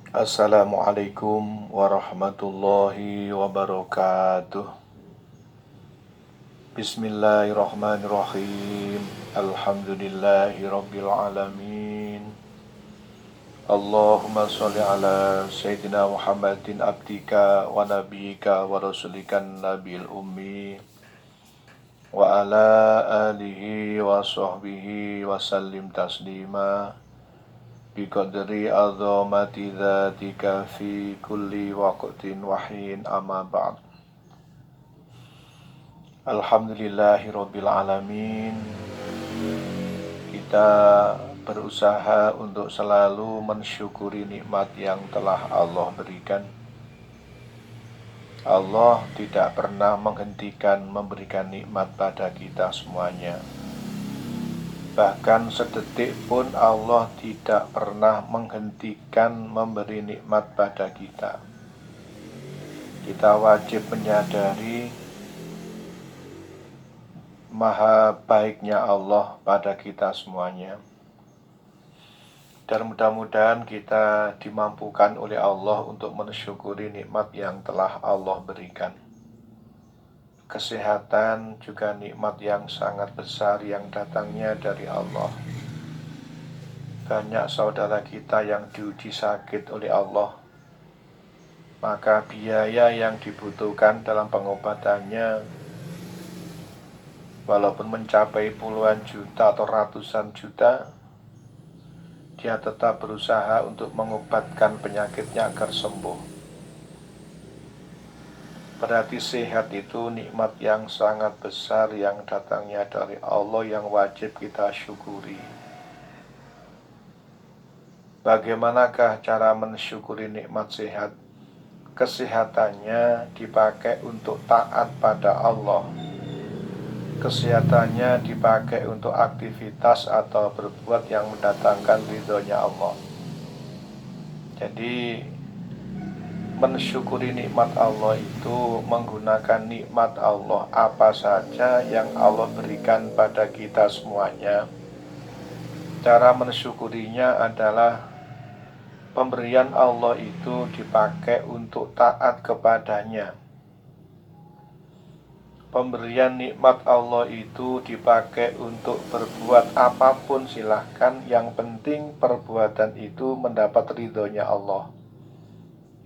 Assalamualaikum warahmatullahi wabarakatuh. Bismillahirrahmanirrahim. Alhamdulillahi rabbil alamin. Allahumma sholli ala Sayyidina Muhammadin abdika wa nabiyika wa rasulikan nabil ummi wa ala alihi wa sahbihi wa sallim taslima biqadri azamati dzatika fi kulli waqtin wahin amma ba'd. Alhamdulillahirabbil alamin. Kita berusaha untuk selalu mensyukuri nikmat yang telah Allah berikan. Allah tidak pernah menghentikan memberikan nikmat pada kita semuanya. Bahkan sedetik pun Allah tidak pernah menghentikan memberi nikmat pada kita. Kita wajib menyadari maha baiknya Allah pada kita semuanya. Dan mudah-mudahan kita dimampukan oleh Allah untuk mensyukuri nikmat yang telah Allah berikan. Kesehatan juga nikmat yang sangat besar yang datangnya dari Allah. Banyak saudara kita yang diuji sakit oleh Allah, maka biaya yang dibutuhkan dalam pengobatannya walaupun mencapai puluhan juta atau ratusan juta, dia tetap berusaha untuk mengobatkan penyakitnya agar sembuh. Berarti sehat itu nikmat yang sangat besar yang datangnya dari Allah yang wajib kita syukuri. Bagaimanakah cara mensyukuri nikmat sehat? Kesehatannya dipakai untuk taat pada Allah. Kesehatannya dipakai untuk aktivitas atau berbuat yang mendatangkan ridhonya Allah. Jadi mensyukuri nikmat Allah itu menggunakan nikmat Allah apa saja yang Allah berikan pada kita semuanya. Cara mensyukurinya adalah pemberian Allah itu dipakai untuk taat kepadanya. Pemberian nikmat Allah itu dipakai untuk berbuat apapun silahkan, yang penting perbuatan itu mendapat ridhonya Allah.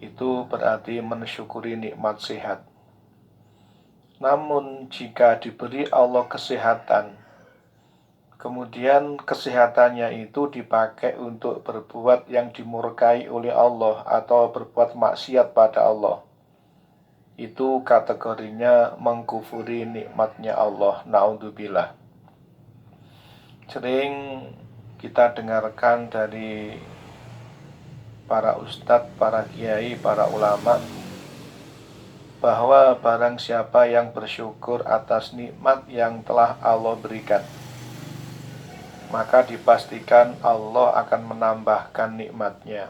Itu berarti mensyukuri nikmat sehat. Namun jika diberi Allah kesehatan, kemudian kesehatannya itu dipakai untuk berbuat yang dimurkai oleh Allah atau berbuat maksiat pada Allah, itu kategorinya mengkufuri nikmatnya Allah. Naudzubillah. Sering kita dengarkan dari para ustadz, para kiai, para ulama, bahwa barang siapa yang bersyukur atas nikmat yang telah Allah berikan, maka dipastikan Allah akan menambahkan nikmatnya.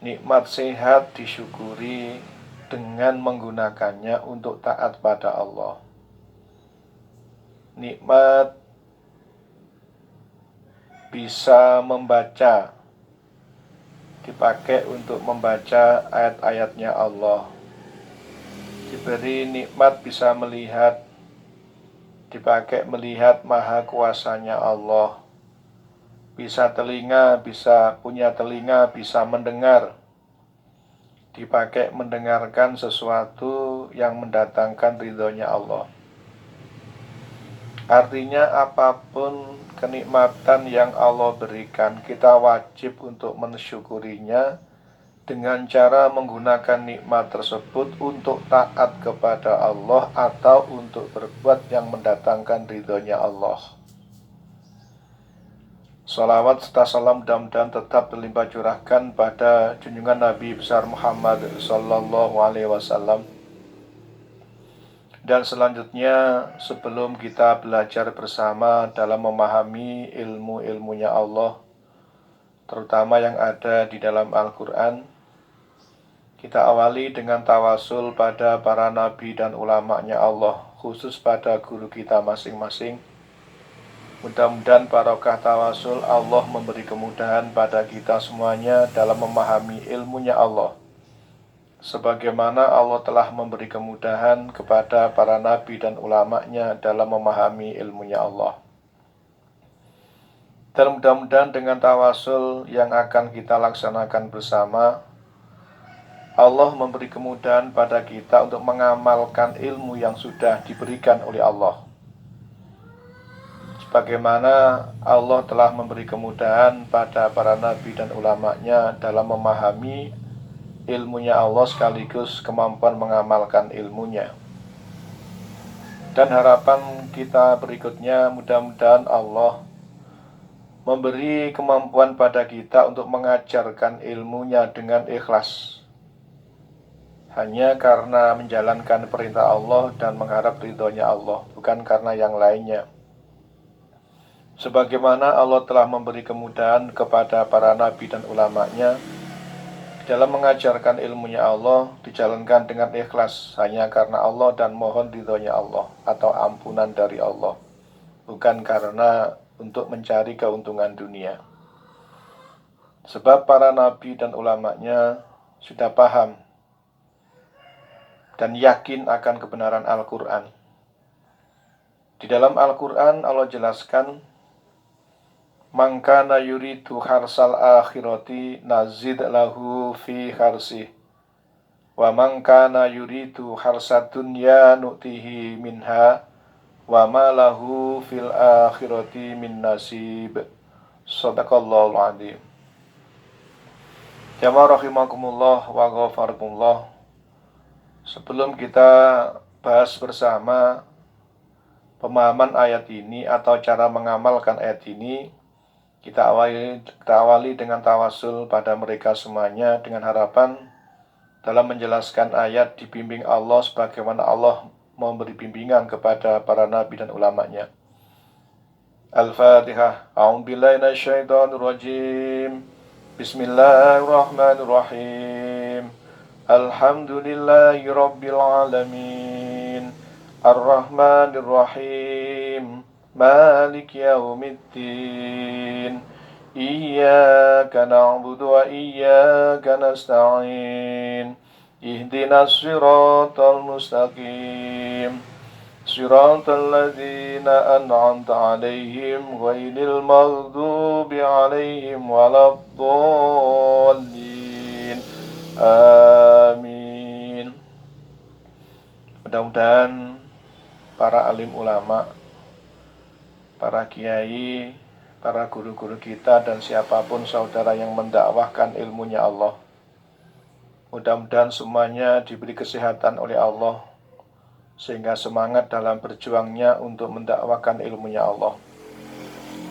Nikmat sehat disyukuri dengan menggunakannya untuk taat pada Allah. Nikmat bisa membaca, dipakai untuk membaca ayat-ayatnya Allah. Diberi nikmat bisa melihat, dipakai melihat maha kuasanya Allah. Bisa telinga, bisa punya telinga, bisa mendengar, dipakai mendengarkan sesuatu yang mendatangkan ridhonya Allah. Artinya apapun kenikmatan yang Allah berikan, kita wajib untuk mensyukurinya dengan cara menggunakan nikmat tersebut untuk taat kepada Allah atau untuk berbuat yang mendatangkan ridhonya Allah. Salawat serta salam mudah-mudahan tetap berlimpah curahkan pada junjungan Nabi besar Muhammad sallallahu alaihi wasallam. Dan selanjutnya, sebelum kita belajar bersama dalam memahami ilmu-ilmunya Allah, terutama yang ada di dalam Al-Quran, kita awali dengan tawasul pada para nabi dan ulamanya Allah, khusus pada guru kita masing-masing. Mudah-mudahan barokah tawasul Allah memberi kemudahan pada kita semuanya dalam memahami ilmunya Allah. Sebagaimana Allah telah memberi kemudahan kepada para nabi dan ulamanya dalam memahami ilmunya Allah. Dan mudah-mudahan dengan tawasul yang akan kita laksanakan bersama, Allah memberi kemudahan pada kita untuk mengamalkan ilmu yang sudah diberikan oleh Allah. Sebagaimana Allah telah memberi kemudahan pada para nabi dan ulamanya dalam memahami ilmunya Allah sekaligus kemampuan mengamalkan ilmunya. Dan harapan kita berikutnya, mudah-mudahan Allah memberi kemampuan pada kita untuk mengajarkan ilmunya dengan ikhlas, hanya karena menjalankan perintah Allah dan mengharap ridhonya Allah, bukan karena yang lainnya. Sebagaimana Allah telah memberi kemudahan kepada para nabi dan ulamanya dalam mengajarkan ilmunya Allah, dijalankan dengan ikhlas hanya karena Allah dan mohon ridhonya Allah atau ampunan dari Allah, bukan karena untuk mencari keuntungan dunia. Sebab para nabi dan ulamanya sudah paham dan yakin akan kebenaran Al-Quran. Di dalam Al-Quran Allah jelaskan, "Man kana yuridu harsal akhirati nazid lahu fi harsih, wa man kana yuridu harsad dunya nu'tihi minha, wa ma lahu fil akhirati min nasib." Shadaqallahul adzim. Jamaah rahimakumullah wa ghafarakumullah. Sebelum kita bahas bersama pemahaman ayat ini atau cara mengamalkan ayat ini, kita awali dengan tawasul pada mereka semuanya dengan harapan dalam menjelaskan ayat dibimbing Allah sebagaimana Allah memberi bimbingan kepada para nabi dan ulamanya. Al-Fatihah. A'udzubillahi minasyaitonir rajim. Bismillahirrahmanirrahim. Alhamdulillahi rabbil alamin. Ar-Rahmanir-Rahim. Malik yaumiddin. Iyyaka na'budu wa iyyaka nasta'in. Ihdinas siratal mustaqim. Siratal ladzina an'amta 'alaihim ghairil maghdubi 'alaihim waladdallin. Amin. Mudah-mudahan para alim ulama, para kiai, para guru-guru kita dan siapapun saudara yang mendakwahkan ilmunya Allah, mudah-mudahan semuanya diberi kesehatan oleh Allah sehingga semangat dalam berjuangnya untuk mendakwakan ilmunya Allah.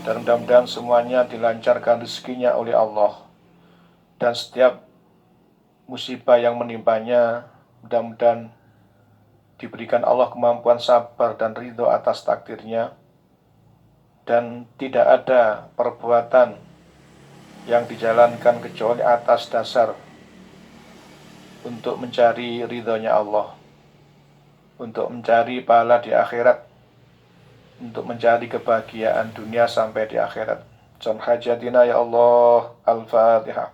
Dan mudah-mudahan semuanya dilancarkan rezekinya oleh Allah, dan setiap musibah yang menimpanya mudah-mudahan diberikan Allah kemampuan sabar dan ridho atas takdirnya. Dan tidak ada perbuatan yang dijalankan kecuali atas dasar untuk mencari ridhonya Allah, untuk mencari pahala di akhirat, untuk mencari kebahagiaan dunia sampai di akhirat. John hajatina ya Allah. Al-Fatihah.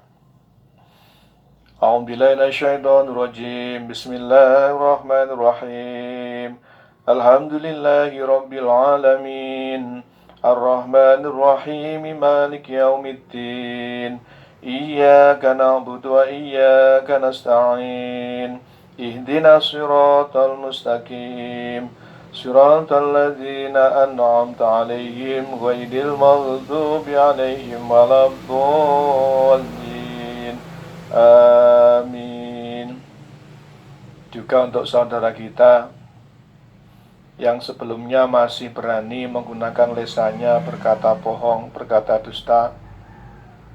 A'udzubillahi minasyaitonir rajim. Bismillahirrahmanirrahim. Alhamdulillahi rabbil alamin. Ar-Rahmanir-Rahim. Malik yaumiddin. Iyyaka na'budu wa iyyaka nasta'in. Ihdinas siratal mustaqim. Siratal ladzina an'amta 'alaihim ghairil maghdubi 'alaihim waladdallin. Amin. Juga untuk saudara kita yang sebelumnya masih berani menggunakan lisannya berkata bohong, berkata dusta,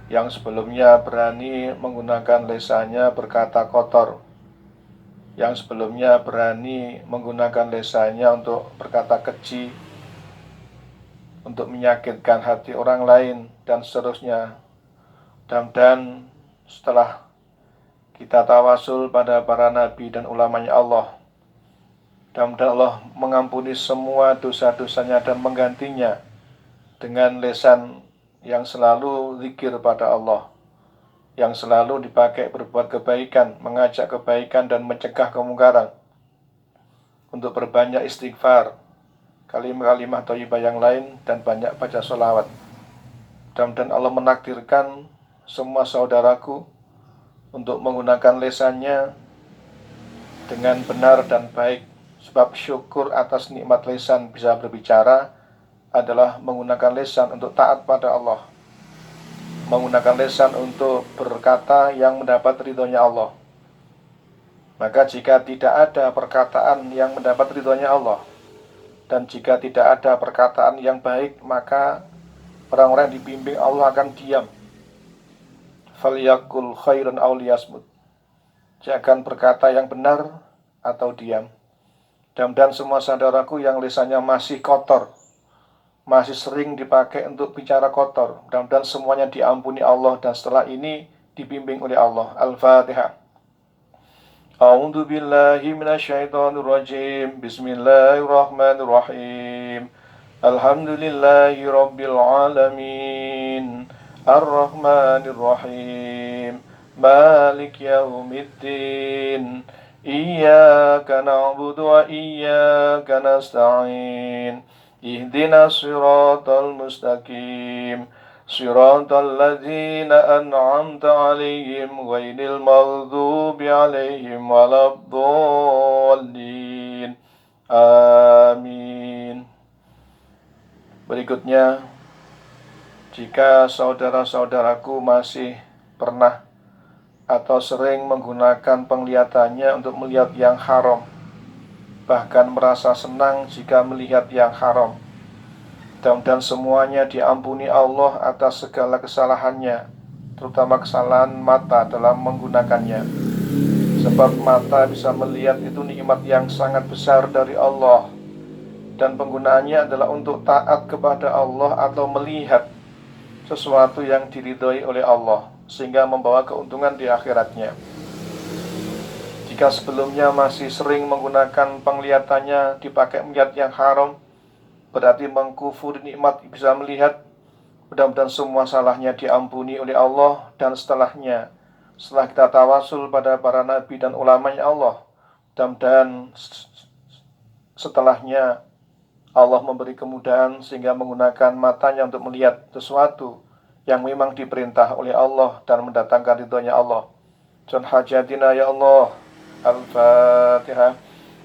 yang sebelumnya berani menggunakan lisannya berkata kotor, yang sebelumnya berani menggunakan lisannya untuk berkata keji, untuk menyakitkan hati orang lain, dan seterusnya. Dan setelah kita tawasul pada para nabi dan ulamanya Allah, dan Allah mengampuni semua dosa-dosanya dan menggantinya dengan lisan yang selalu zikir pada Allah, yang selalu dipakai berbuat kebaikan, mengajak kebaikan dan mencegah kemungkaran, untuk berbanyak istighfar, kalimah-kalimah thayyibah yang lain, dan banyak baca sholawat. Dan Allah menakdirkan semua saudaraku untuk menggunakan lisannya dengan benar dan baik, sebab syukur atas nikmat lisan bisa berbicara adalah menggunakan lisan untuk taat pada Allah, menggunakan lisan untuk berkata yang mendapat ridhonya Allah. Maka jika tidak ada perkataan yang mendapat ridhonya Allah, dan jika tidak ada perkataan yang baik, maka orang-orang yang dibimbing Allah akan diam. Falyakul khairan aw liyasmut. Jangan berkata yang benar atau diam. Dan semua saudaraku yang lisannya masih kotor, masih sering dipakai untuk bicara kotor, dan semuanya diampuni Allah dan setelah ini dibimbing oleh Allah. Al-Fatihah. A'udzu billahi minasyaitonir rajim. Bismillahirrahmanirrahim. Alhamdulillahi rabbil alamin. Ar-Rahmanir Rahim. Malik yaumiddin. Iyyaka na'budu wa iyyaka nasta'in. Ihdinas siratal mustaqim. Siratal ladzina an'amta 'alaihim ghairil maghdubi 'alaihim waladdallin. Amin. Berikutnya, jika saudara-saudaraku masih pernah atau sering menggunakan penglihatannya untuk melihat yang haram, bahkan merasa senang jika melihat yang haram, dan semuanya diampuni Allah atas segala kesalahannya, terutama kesalahan mata dalam menggunakannya. Sebab mata bisa melihat itu nikmat yang sangat besar dari Allah, dan penggunaannya adalah untuk taat kepada Allah atau melihat sesuatu yang diridhoi oleh Allah, sehingga membawa keuntungan di akhiratnya. Jika sebelumnya masih sering menggunakan penglihatannya dipakai melihat yang haram, berarti mengkufuri nikmat bisa melihat. Mudah-mudahan semua salahnya diampuni oleh Allah, dan setelahnya, setelah kita tawasul pada para nabi dan ulamanya Allah, dan setelahnya Allah memberi kemudahan sehingga menggunakan matanya untuk melihat sesuatu yang memang diperintah oleh Allah dan mendatangkan ridhonya Allah. John hajatina ya Allah. Al-Fatihah.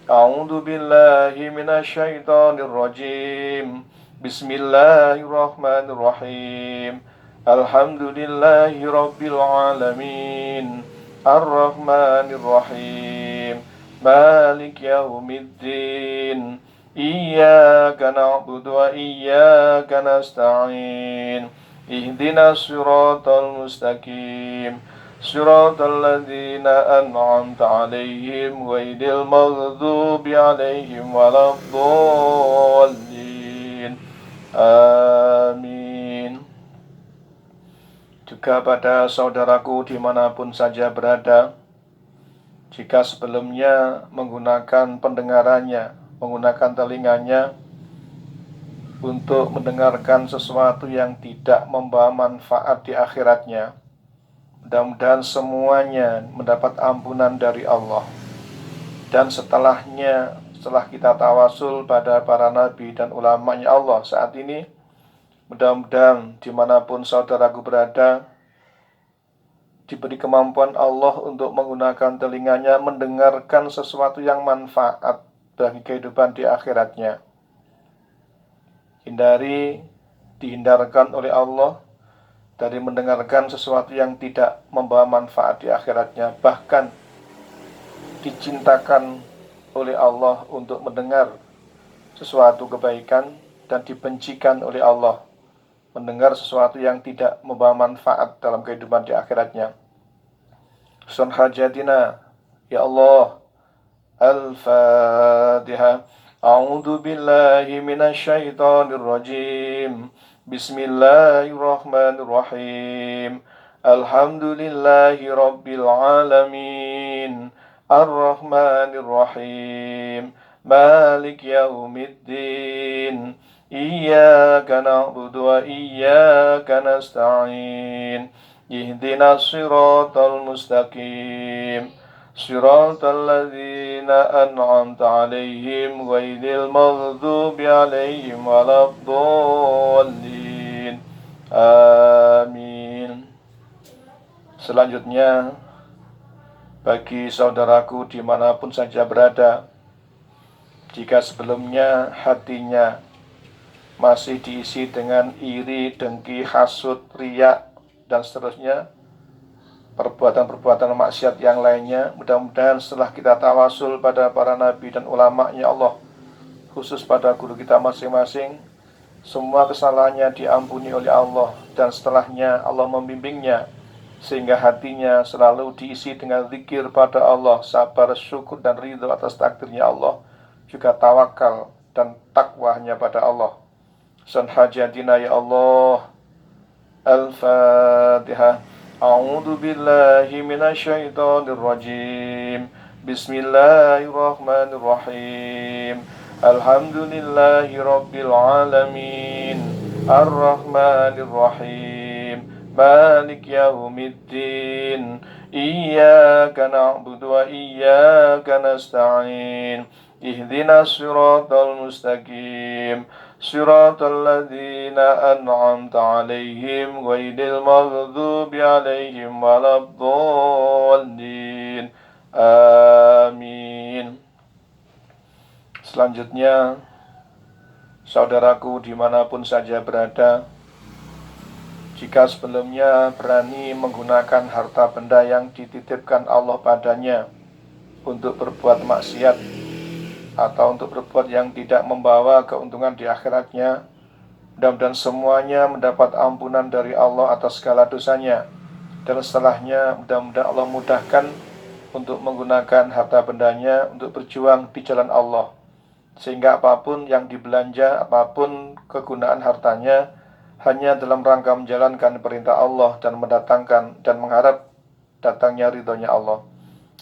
A'udzu billahi minasyaitonir rajim. Bismillahirrahmanirrahim. Alhamdulillahi rabbil alamin. Ar-Rahmanir Rahim. Malik yaumiddin. Iyyaka na'budu wa iyyaka nasta'in. Ihdinas siratal mustaqim. Siratal ladzina an'amta 'alaihim ghairil maghdubi 'alaihim waladdallin. Amin. Juga pada saudaraku dimanapun saja berada, jika sebelumnya menggunakan pendengarannya, menggunakan telinganya untuk mendengarkan sesuatu yang tidak membawa manfaat di akhiratnya, mudah-mudahan semuanya mendapat ampunan dari Allah. Dan setelahnya, setelah kita tawasul pada para nabi dan ulamanya Allah saat ini, mudah-mudahan dimanapun saudaraku berada, diberi kemampuan Allah untuk menggunakan telinganya mendengarkan sesuatu yang manfaat bagi kehidupan di akhiratnya. Dihindarkan oleh Allah dari mendengarkan sesuatu yang tidak membawa manfaat di akhiratnya. Bahkan dicintakan oleh Allah untuk mendengar sesuatu kebaikan, dan dibencikan oleh Allah mendengar sesuatu yang tidak membawa manfaat dalam kehidupan di akhiratnya. Sun hajatina ya Allah. Al-Fatihah. A'udzu billahi minasyaitonir rajim. Bismillahirrahmanirrahim. Alhamdulillahi rabbil alamin. Ar-Rahmanir Rahim. Malik yaumiddin. iyyaka na'budu wa iyyaka nasta'in ihdinas siratal mustaqim siratal ladzina an'amta 'alaihim ghairil maghdubi 'alaihim waladdallin. Amin. Selanjutnya, bagi saudaraku dimanapun saja berada, jika sebelumnya hatinya masih diisi dengan iri, dengki, hasud, riya, dan seterusnya, perbuatan-perbuatan maksiat yang lainnya, mudah-mudahan setelah kita tawasul pada para nabi dan ulama-Nya Allah, khusus pada guru kita masing-masing, semua kesalahannya diampuni oleh Allah, dan setelahnya Allah membimbingnya sehingga hatinya selalu diisi dengan zikir pada Allah, sabar, syukur, dan ridho atas takdirnya Allah, juga tawakal dan takwanya pada Allah. San hajatina ya Allah. Al-Fatihah. A'udzu billahi minasyaitonir rajim. Bismillahirrahmanirrahim. Alhamdulillahi rabbil alamin. Ar-Rahmanir Rahim. Malik yaumiddin. Iyyaka na'budu wa iyyaka nasta'in. Ihdinas siratal mustaqim. Siratal ladzina an'amta 'alaihim ghairil maghdubi 'alaihim waladdallin. Amin. Selanjutnya, saudaraku dimanapun saja berada, jika sebelumnya berani menggunakan harta benda yang dititipkan Allah padanya untuk berbuat maksiat atau untuk berbuat yang tidak membawa keuntungan di akhiratnya, mudah-mudahan semuanya mendapat ampunan dari Allah atas segala dosanya, dan setelahnya mudah-mudahan Allah mudahkan untuk menggunakan harta bendanya untuk berjuang di jalan Allah, sehingga apapun yang dibelanja, apapun kegunaan hartanya, hanya dalam rangka menjalankan perintah Allah dan mendatangkan dan mengharap datangnya ridhonya Allah.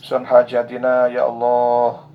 Sun hajatina ya Allah.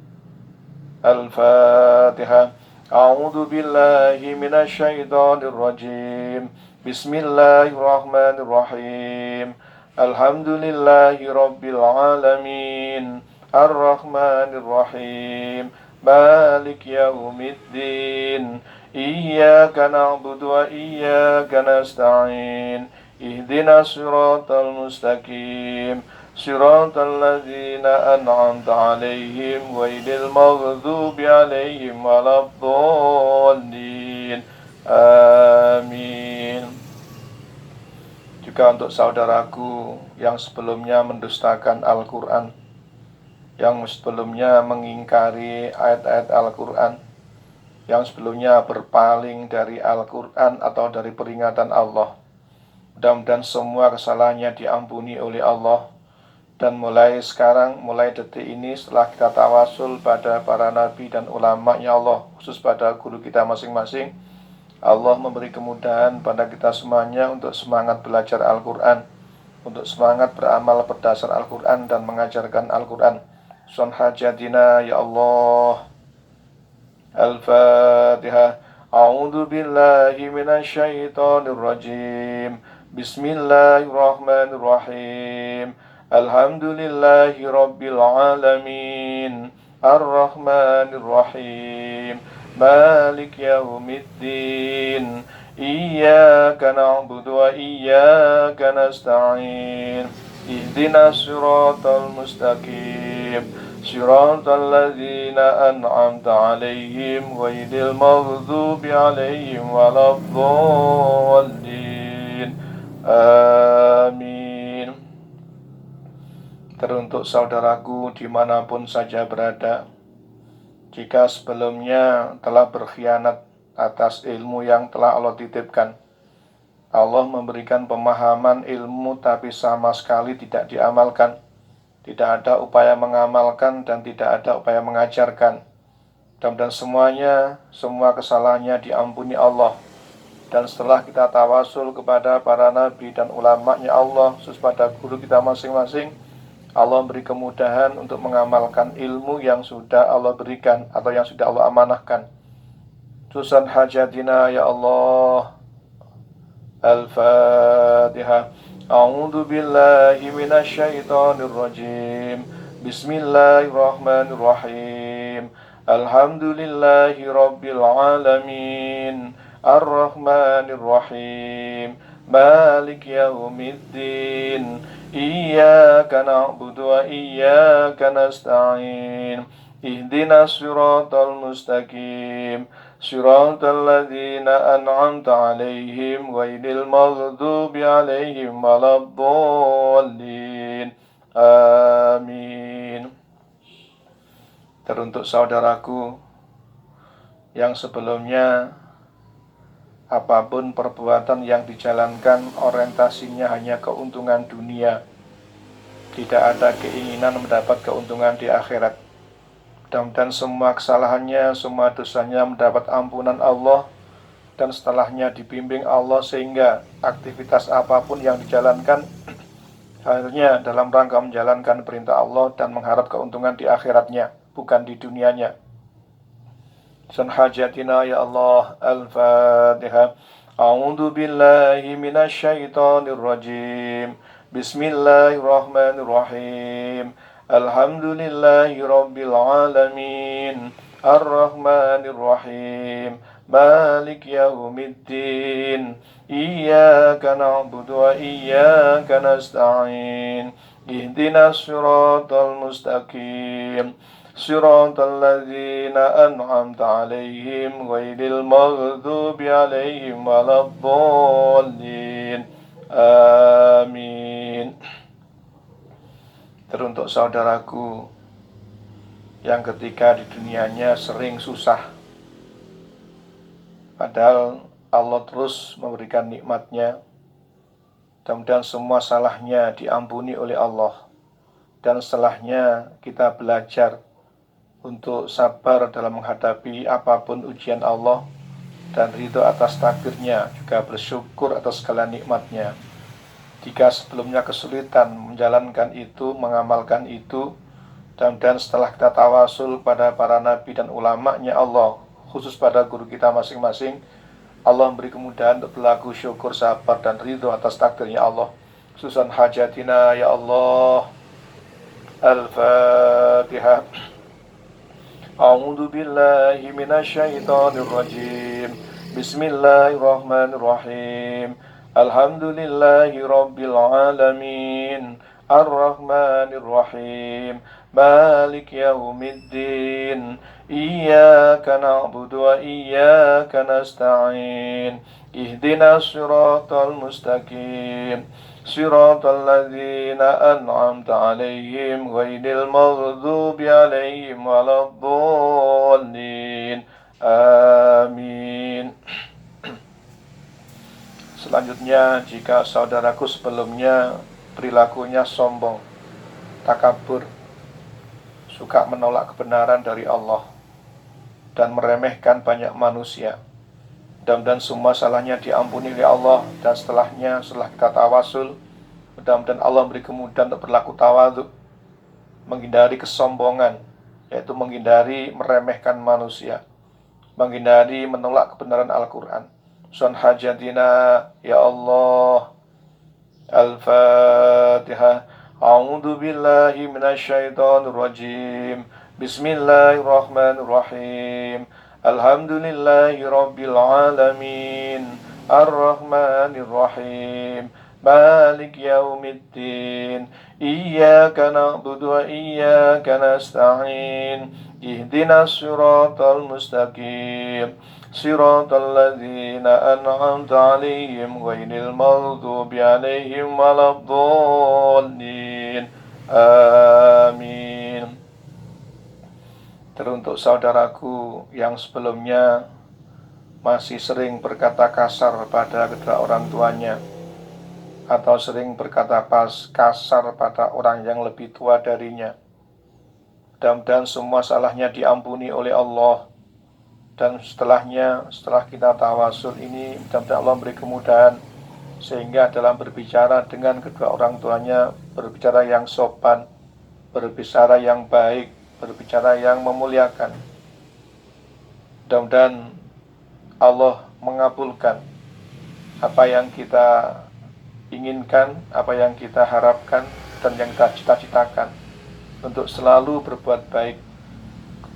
Al-Fatihah. A'udzu billahi minasyaitonir rajim. Bismillahirrahmanirrahim. Alhamdulillahi rabbil alamin. Ar-Rahmanir Rahim. Malik yaumiddin. Iyyaka na'budu wa iyyaka nasta'in. Ihdinas siratal mustaqim. Siratal ladzina an'amta 'alaihim ghairil maghdubi 'alaihim waladdallin. Amin. Juga untuk saudaraku yang sebelumnya mendustakan Al-Quran, yang sebelumnya mengingkari ayat-ayat Al-Quran, yang sebelumnya berpaling dari Al-Quran atau dari peringatan Allah, mudah-mudahan semua kesalahannya diampuni oleh Allah. Dan mulai sekarang, mulai detik ini, setelah kita tawasul pada para nabi dan ulama-Nya Allah, khusus pada guru kita masing-masing, Allah memberi kemudahan pada kita semuanya untuk semangat belajar Al-Quran, untuk semangat beramal berdasar Al-Quran dan mengajarkan Al-Quran. Sun hajatina ya Allah. Al-Fatihah. A'udzu billahi minasyaitonir rajim. Bismillahirrahmanirrahim. Alhamdulillahi rabbil alamin. Ar-Rahmanir Rahim. Malik yaumiddin. Iyyaka na'budu wa iyyaka nasta'in. Ihdinas siratal mustaqim. Siratal ladzina an'amta 'alaihim ghairil maghdubi 'alaihim waladdallin. Amin. Teruntuk saudaraku dimanapun saja berada, jika sebelumnya telah berkhianat atas ilmu yang telah Allah titipkan, Allah memberikan pemahaman ilmu tapi sama sekali tidak diamalkan, tidak ada upaya mengamalkan dan tidak ada upaya mengajarkan, dan semuanya, semua kesalahannya diampuni Allah. Dan setelah kita tawasul kepada para nabi dan ulama-Nya Allah, khusus pada guru kita masing-masing, Allah beri kemudahan untuk mengamalkan ilmu yang sudah Allah berikan atau yang sudah Allah amanahkan. Tusan hajatina ya Allah. Al-Fatihah. A'udzu billahi minasyaitonir rajim. Bismillahirrahmanirrahim. Alhamdulillahi rabbil alamin. Ar-Rahmanir Rahim. Malik yaumiddin. Iyyaka na'budu wa iyyaka nasta'in. Ihdinas siratal mustaqim. Siratal ladzina an'amta 'alaihim ghairil maghdubi 'alaihim waladdallin. Amin. Teruntuk saudaraku yang sebelumnya, apapun perbuatan yang dijalankan orientasinya hanya keuntungan dunia, tidak ada keinginan mendapat keuntungan di akhirat. Dan semua kesalahannya, semua dosanya mendapat ampunan Allah, dan setelahnya dibimbing Allah, sehingga aktivitas apapun yang dijalankan hanya dalam rangka menjalankan perintah Allah dan mengharap keuntungan di akhiratnya, bukan di dunianya. Sun hajatina ya Allah. Al-Fatihah. A'udzu billahi minasyaitonir rajim. Bismillahirrahmanirrahim. Alhamdulillahi rabbil alamin. Ar-Rahmanir Rahim. Malik yaumiddin. Iyyaka na'budu wa iyyaka nasta'in. Ihdinas siratal mustaqim. Siratal ladzina an'amta 'alaihim ghairil maghdubi 'alaihim waladdallin. Amin. Teruntuk saudaraku yang ketika di dunianya sering susah, padahal Allah terus memberikan nikmatnya, dan semua salahnya diampuni oleh Allah, dan setelahnya kita belajar untuk sabar dalam menghadapi apapun ujian Allah, dan ridho atas takdirnya, juga bersyukur atas segala nikmatnya. Jika sebelumnya kesulitan menjalankan itu, mengamalkan itu, dan setelah kita tawasul pada para nabi dan ulamanya Allah, khusus pada guru kita masing-masing, Allah memberi kemudahan untuk berlaku syukur, sabar, dan ridho atas takdirnya Allah. Susan hajatina ya Allah. Al-Fatihah. A'udzu billahi minasyaitonir rajim. Bismillahirrahmanirrahim. Alhamdulillahi rabbil alamin. Ar-Rahmanir Rahim. Malik yaumiddin. Iyyaka na'budu wa iyyaka nasta'in. Ihdinas siratal mustaqim. Siratal ladzina an'amta 'alaihim ghairil maghdubi 'alaihim waladdallin. Amin. Selanjutnya, jika saudaraku sebelumnya perilakunya sombong, takabur, suka menolak kebenaran dari Allah, dan meremehkan banyak manusia, mudah-mudahan semua salahnya diampuni oleh Allah, dan setelahnya, setelah kita tawasul, mudah-mudahan Allah beri kemudahan untuk berlaku tawadhu, menghindari kesombongan, yaitu menghindari meremehkan manusia, menghindari menolak kebenaran Al-Quran. Sun hajatina ya Allah. Al-Fatihah. A'udzu billahi minasyaitonir rajim. Bismillahirrahmanirrahim. Alhamdulillahi rabbil alamin. Ar-Rahmanir Rahim. Malik yaumiddin. Iyyaka na'budu wa iyyaka nasta'in. Ihdinas siratal mustaqim. Siratal ladzina an'amta 'alaihim ghairil maghdubi 'alaihim waladdallin. Amin. Teruntuk saudaraku yang sebelumnya masih sering berkata kasar pada kedua orang tuanya, atau sering berkata kasar pada orang yang lebih tua darinya, mudah-mudahan semua salahnya diampuni oleh Allah. Dan setelahnya, setelah kita tawasul ini, mudah-mudahan Allah beri kemudahan, sehingga dalam berbicara dengan kedua orang tuanya, berbicara yang sopan, berbicara yang baik, berbicara yang memuliakan. Mudah-mudahan Allah mengabulkan apa yang kita inginkan, apa yang kita harapkan, dan yang kita cita-citakan untuk selalu berbuat baik,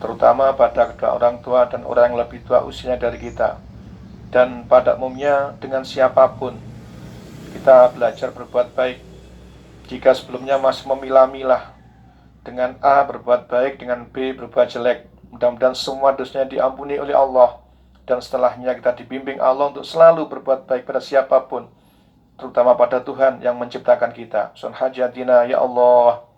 terutama pada kedua orang tua dan orang yang lebih tua usianya dari kita. Dan pada umumnya dengan siapapun kita belajar berbuat baik. Jika sebelumnya masih memilah-milah, dengan A berbuat baik, dengan B berbuat jelek, mudah-mudahan semua dosanya diampuni oleh Allah. Dan setelahnya kita dibimbing Allah untuk selalu berbuat baik pada siapapun, terutama pada Tuhan yang menciptakan kita. Sun hajatina ya Allah.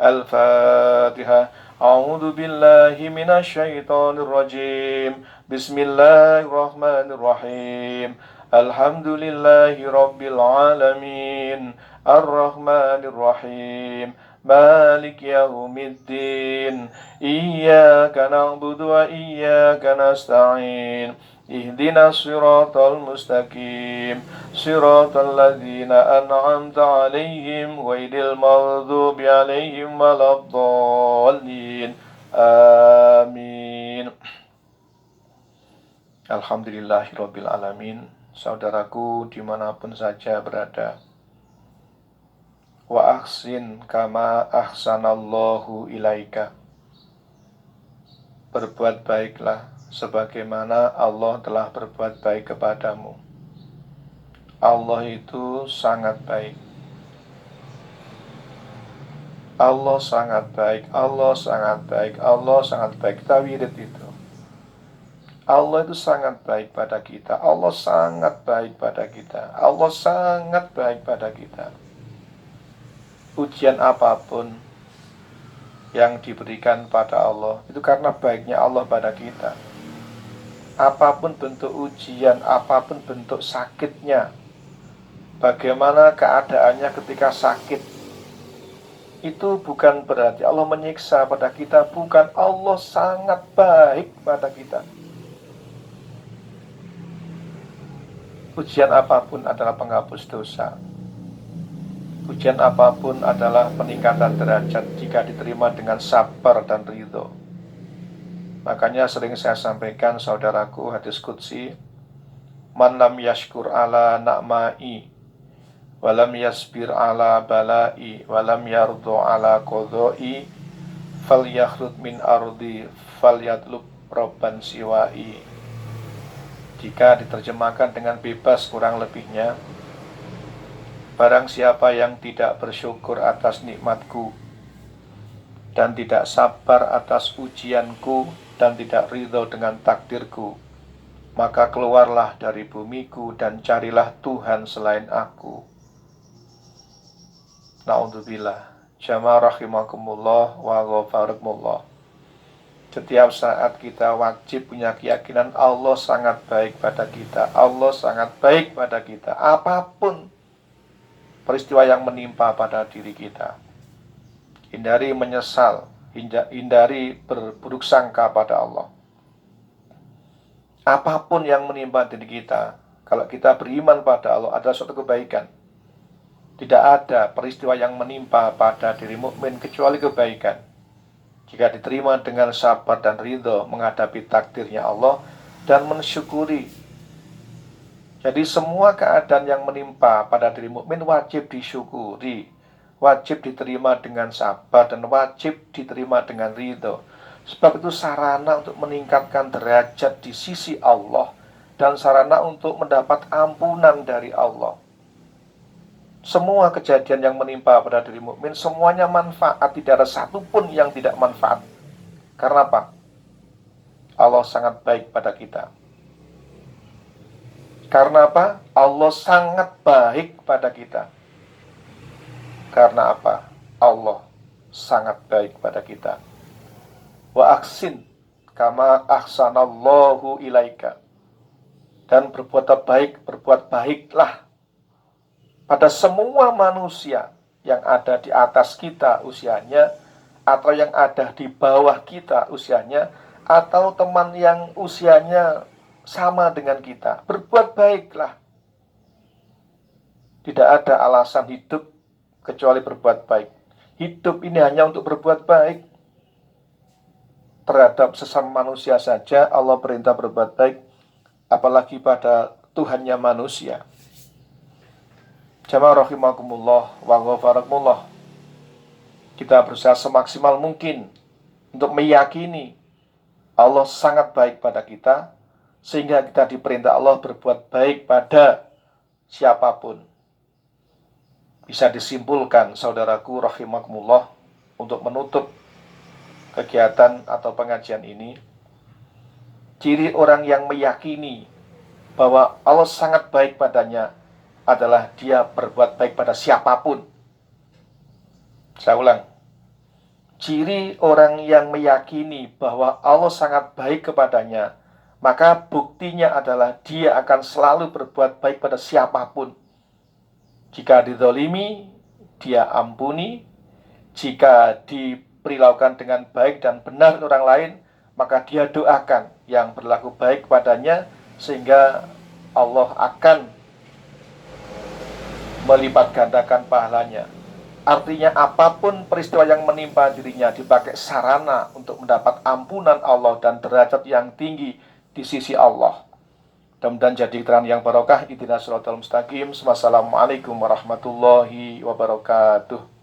Al-Fatihah. A'udzu billahi minasyaitonir rajim. Bismillahirrahmanirrahim. Alhamdulillahi rabbil alamin. Ar-Rahmanir Rahim. Malik yaumiddin. Iyyaka na'budu wa iyyaka nasta'in. Ihdinas siratal mustaqim. Siratal ladzina an'amta 'alaihim ghairil maghdubi 'alaihim waladdallin. Amin. Alhamdulillahirabbil alamin. Saudaraku dimanapun saja berada, wa ahsin kama ahsanallahu ilaika. Berbuat baiklah sebagaimana Allah telah berbuat baik kepadamu. Allah itu sangat baik. Allah sangat baik. Allah sangat baik. Allah sangat baik. Kita wirid itu. Allah itu sangat baik pada kita. Allah sangat baik pada kita. Allah sangat baik pada kita. Ujian apapun yang diberikan pada Allah itu karena baiknya Allah pada kita. Apapun bentuk ujian, apapun bentuk sakitnya, bagaimana keadaannya ketika sakit, itu bukan berarti Allah menyiksa pada kita. Bukan, Allah sangat baik pada kita. Ujian apapun adalah penghapus dosa. Ujian apapun adalah peningkatan derajat jika diterima dengan sabar dan ridho. Makanya sering saya sampaikan, saudaraku, hadis qudsi, man lam yashkur ala na'mai walam yasbir ala balai walam yardu ala qodoi falyakhrud min ardi falyatlub robban siwai. Jika diterjemahkan dengan bebas kurang lebihnya, barang siapa yang tidak bersyukur atas nikmatku dan tidak sabar atas ujianku dan tidak ridho dengan takdirku, maka keluarlah dari bumiku dan carilah Tuhan selain aku. Na'udzubillah. Jamaah rahimakumullah wa ghafarakumullah. Setiap saat kita wajib punya keyakinan Allah sangat baik pada kita. Allah sangat baik pada kita. Apapun peristiwa yang menimpa pada diri kita, hindari menyesal, hindari berburuk sangka pada Allah. Apapun yang menimpa diri kita, kalau kita beriman pada Allah, adalah suatu kebaikan. Tidak ada peristiwa yang menimpa pada diri mukmin kecuali kebaikan, jika diterima dengan sabar dan ridho menghadapi takdirnya Allah dan mensyukuri. Jadi semua keadaan yang menimpa pada diri mukmin wajib disyukuri, wajib diterima dengan sabar, dan wajib diterima dengan ridho. Sebab itu sarana untuk meningkatkan derajat di sisi Allah dan sarana untuk mendapat ampunan dari Allah. Semua kejadian yang menimpa pada diri mukmin semuanya manfaat, tidak ada satupun yang tidak manfaat. Karena apa? Allah sangat baik pada kita. Karena apa? Allah sangat baik pada kita. Karena apa? Allah sangat baik pada kita. Wa aksin kama ahsanallahu ilaika. Dan berbuat baiklah pada semua manusia yang ada di atas kita usianya, atau yang ada di bawah kita usianya, atau teman yang usianya sama dengan kita. Berbuat baiklah. Tidak ada alasan hidup kecuali berbuat baik. Hidup ini hanya untuk berbuat baik. Terhadap sesama manusia saja Allah perintah berbuat baik. apalagi pada Tuhannya manusia. Jamaah rahimakumullah wa ghafarakumullah. Kita berusaha semaksimal mungkin untuk meyakini Allah sangat baik pada kita, sehingga kita diperintah Allah berbuat baik pada siapapun. Bisa disimpulkan, saudaraku rahimakumullah, untuk menutup kegiatan atau pengajian ini, ciri orang yang meyakini bahwa Allah sangat baik padanya adalah dia berbuat baik pada siapapun. Saya ulang, ciri orang yang meyakini bahwa Allah sangat baik kepadanya, maka buktinya adalah dia akan selalu berbuat baik pada siapapun. Jika dizalimi, dia ampuni. Jika diperlakukan dengan baik dan benar orang lain, maka dia doakan yang berlaku baik padanya, sehingga Allah akan melipat gandakan pahalanya. Artinya apapun peristiwa yang menimpa dirinya dipakai sarana untuk mendapat ampunan Allah dan derajat yang tinggi di sisi Allah. Mudah-mudahan jadi keterangan yang barokah. Ihdinas siratal mustaqim. Wassalamualaikum warahmatullahi wabarakatuh.